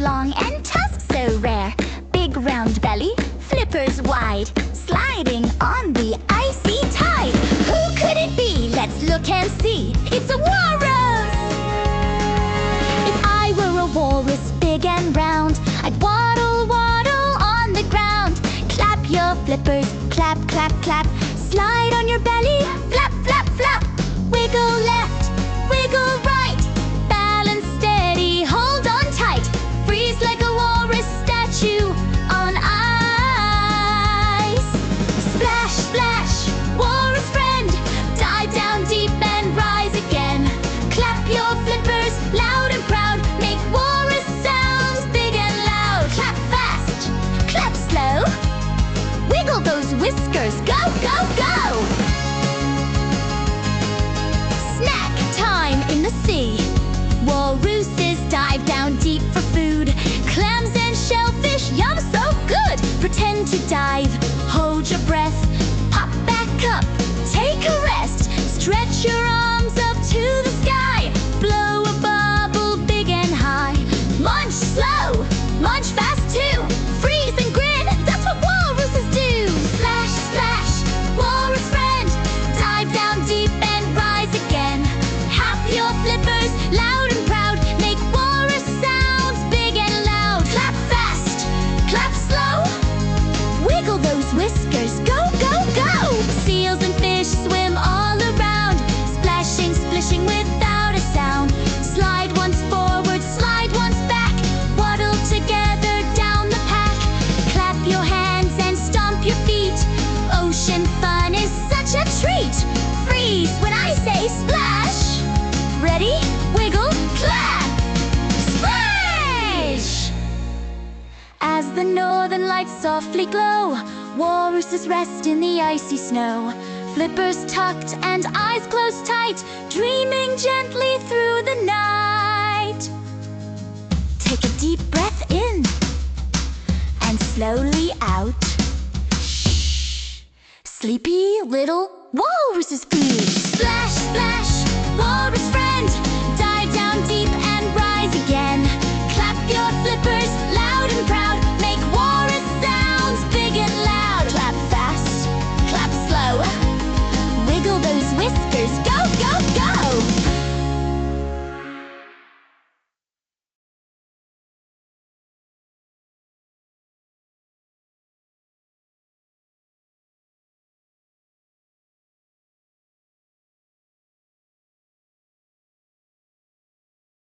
long and tusks so rare. Big round belly, flippers wide, sliding on the icy tide. Who could it be? Let's look and see. It's a walrus! If I were a walrus, big and round, I'd waddle, waddle on the ground. Clap your flippers, clap, clap, clap. Slide on your belly, flap, flap, flap. Wiggle left, wiggle right. Balance steady, hold on tight. Freeze like a walrus statue on ice. Splash, splash, walrus friend. Dive down deep and rise again. Clap your flippers, loud and proud. Make walrus sounds big and loud. Clap fast, clap slow. Wiggle those whiskers, go, go, go! Snack time in the sea. Walruses dive down deep for food. Clams and shellfish, yum, so good! Pretend to dive, hold your breath. Pop back up, take a rest. Stretch your arms up to the sky. Blow a bubble big and high. Munch slow, munch fast too. Freeze and grin, that's what walruses do. Splash, splash, walrus friend. Dive down deep and rise again. Hop your flippers, loud and proud. Make walrus sounds big and loud. Clap fast, clap slow. Wiggle those whiskers, go, go, go! Seals and fish swim all around, splashing, splishing without a sound. Slide once forward, slide once back. Waddle together down the pack. Clap your hands and stomp your feet. Ocean fun is such a treat. Freeze when I say splash. Ready? Wiggle, clap! Splash! As the northern lights softly glow, walruses rest in the icy snow. Flippers tucked and eyes closed tight, dreaming gently through the night. Take a deep breath in and slowly out. Shh. Sleepy little walruses food. Splash, splash, walrus